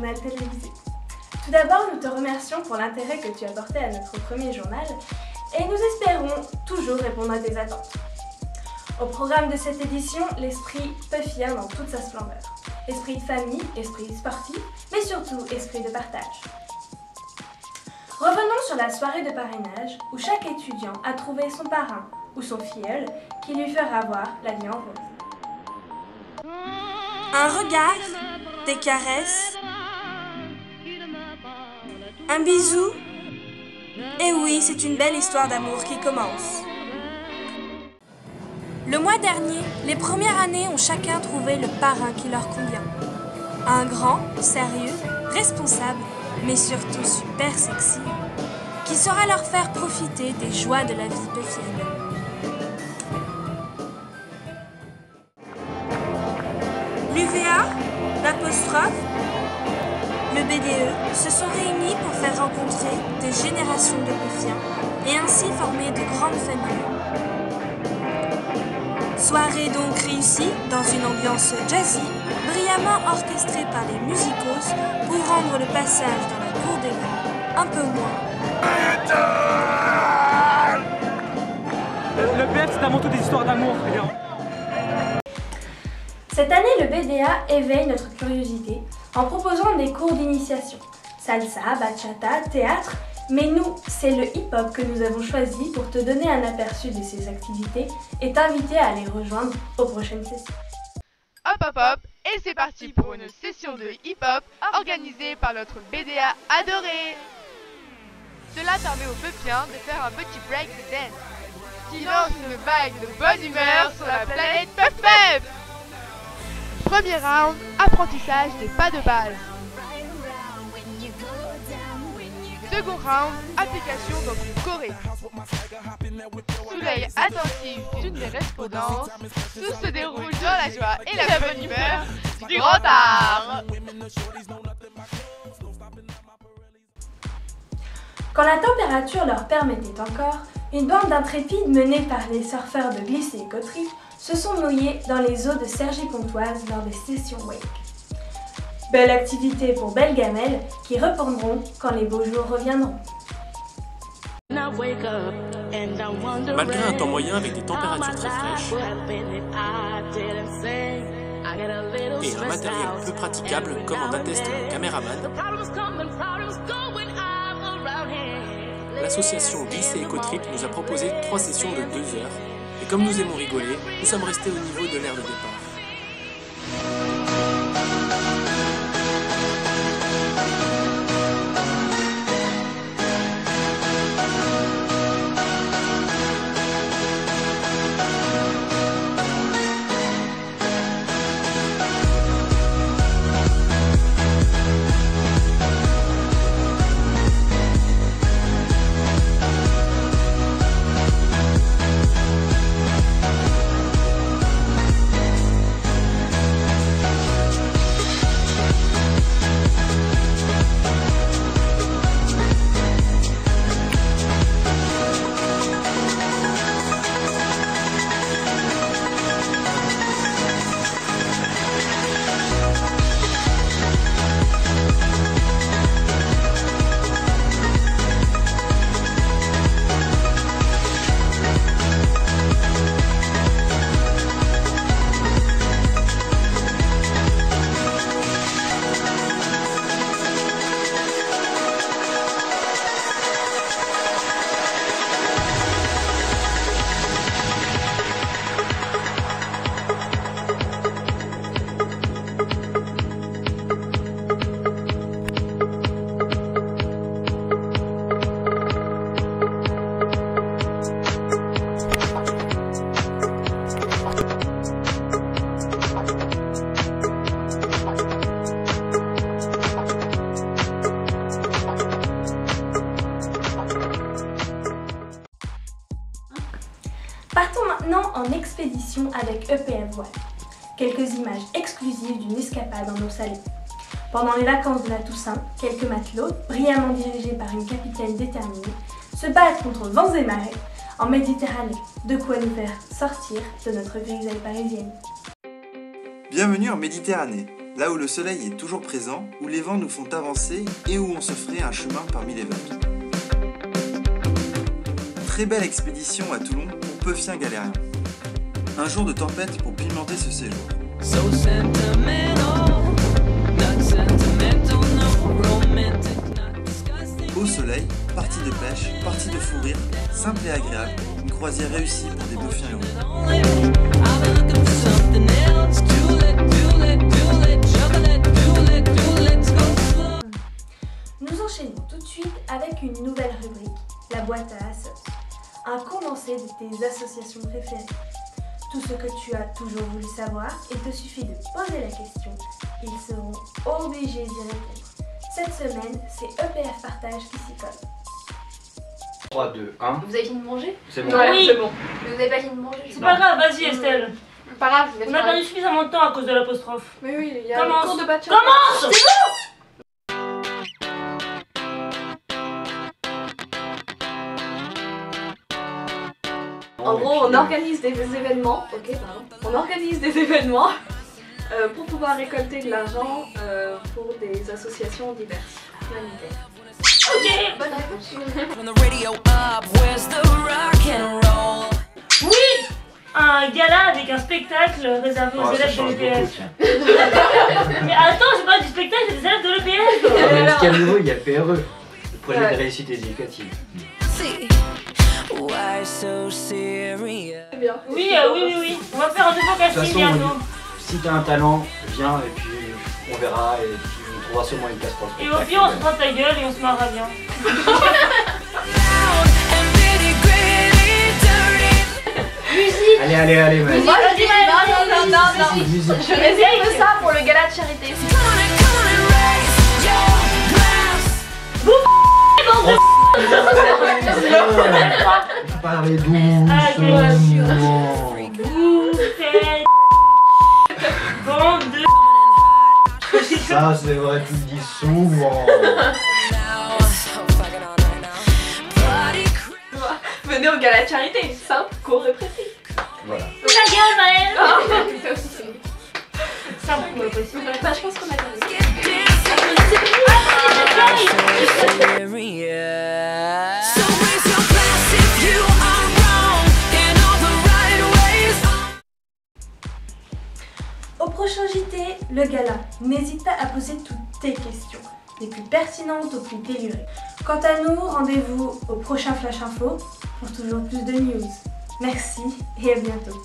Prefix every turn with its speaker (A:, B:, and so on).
A: journal télévisé. Tout d'abord, nous te remercions pour l'intérêt que tu as porté à notre premier journal et nous espérons toujours répondre à tes attentes. Au programme de cette édition, l'esprit Puffien dans toute sa splendeur. Esprit de famille, esprit sportif, mais surtout esprit de partage. Revenons sur la soirée de parrainage où chaque étudiant a trouvé son parrain ou son filleul qui lui fera voir la vie en rose. Un regard, des caresses, un bisou, et oui, c'est une belle histoire d'amour qui commence. Le mois dernier, les premières années ont chacun trouvé le parrain qui leur convient. Un grand, sérieux, responsable, mais surtout super sexy, qui saura leur faire profiter des joies de la vie puffienne. L'UVA, l'apostrophe, le BDE se sont réunis pour faire rencontrer des générations de puffiens et ainsi former de grandes familles. Soirée donc réussie dans une ambiance jazzy, brillamment orchestrée par les musicos pour rendre le passage dans la cour des grands un peu moins.
B: Le BF, c'est avant tout des histoires d'amour, bien.
A: Cette année, le BDA éveille notre curiosité en proposant des cours d'initiation. Salsa, bachata, théâtre, mais nous, c'est le hip-hop que nous avons choisi pour te donner un aperçu de ces activités et t'inviter à les rejoindre aux prochaines sessions.
C: Hop hop hop, et c'est parti pour une session de hip-hop organisée par notre BDA adoré. Cela permet aux puffiens de faire un petit break de dance, qui lance une vague de bonne humeur sur la planète Puff Puff. Premier round, apprentissage des pas de base. Second round, application dans une choré. Sous l'œil attentif d'une des respondantes, tout se déroule dans la joie et la bonne humeur du grand art.
A: Quand la température leur permettait encore, une bande d'intrépides menée par les surfeurs de Glissé et Cotrip se sont mouillés dans les eaux de Cergy-Pontoise lors des sessions Wake. Belle activité pour belles gamelles qui reprendront quand les beaux jours reviendront.
D: Malgré un temps moyen avec des températures très fraîches et un matériel peu praticable comme en atteste le caméraman, l'association Glissé et Cotrip nous a proposé 3 sessions de 2 heures et comme nous aimons rigoler, nous sommes restés au niveau de l'aire de départ.
A: Partons maintenant en expédition avec EPF Voile. Quelques images exclusives d'une escapade en eau salée. Pendant les vacances de la Toussaint, quelques matelots, brillamment dirigés par une capitaine déterminée, se battent contre vents et marées en Méditerranée, de quoi nous faire sortir de notre grisaille parisienne.
E: Bienvenue en Méditerranée. là où le soleil est toujours présent, où les vents nous font avancer et où on se ferait un chemin parmi les vagues. Très belle expédition à Toulon pour peu fiens galériens. Un jour de tempête pour pimenter ce séjour. Au soleil, partie de pêche, partie de fou rire, simple et agréable, une croisière réussie pour des dauphins heureux.
A: Nous enchaînons tout de suite avec une nouvelle rubrique, la boîte à assos. Un condensé de tes associations préférées. Tout ce que tu as toujours voulu savoir, il te suffit de poser la question. Ils seront obligés d'y répondre. Cette semaine, c'est EPF Partage qui s'y colle.
F: 3, 2, 1.
G: Vous avez fini de manger?
F: C'est bon.
H: Ouais, oui.
G: C'est bon. Mais vous n'avez pas fini de manger?
H: C'est pas grave, vas-y Estelle.
G: Pas grave, je vais
H: On a perdu suffisamment de temps à cause de l'apostrophe.
G: Mais oui, il y a
H: Commence.
G: le cours de batch.
H: Commence!
G: En gros, on organise des événements. Ok, pardon. On organise des événements pour pouvoir récolter de l'argent pour des associations diverses humanitaires.
H: Ok.
G: Bonne réponse.
H: Oui! Un gala avec un spectacle réservé aux
F: Oh, ça
H: élèves de
F: change
H: l'EPS.
F: beaucoup, tiens.
H: Mais attends, j'ai pas du spectacle des élèves de l'EPS.
F: Ah, mais ce qu'il y a de nouveau, il y a PRE, le projet
G: Ouais.
F: de réussite éducative.
G: C'est bien.
H: Oui, oui. On va faire un nouveau
F: De toute
H: casting
F: façon,
H: bientôt.
F: si t'as un talent, viens et puis on verra et puis on trouvera sûrement une place pour le
H: Et au
F: spectacle.
H: pire, on se prend ta gueule et on se marrera bien. Musique.
F: Allez, vas-y.
G: Moi, je dis non.
F: Musique.
G: Je réserve ça pour le gala de charité.
F: Faut parler doucement.
H: Vous faites bande de...
F: Ça, c'est vrai, tu le dis souvent.
G: Venez au gala de charité, simple, court et précis.
F: Voilà.
H: Ta gueule, Maëlle. Ça, vous pouvez possible.
G: Bah, je pense qu'on a gagné.
A: Au prochain JT, le gala, n'hésite pas à poser toutes tes questions, les plus pertinentes aux plus délurées. Quant à nous, rendez-vous au prochain Flash Info pour toujours plus de news. Merci et à bientôt.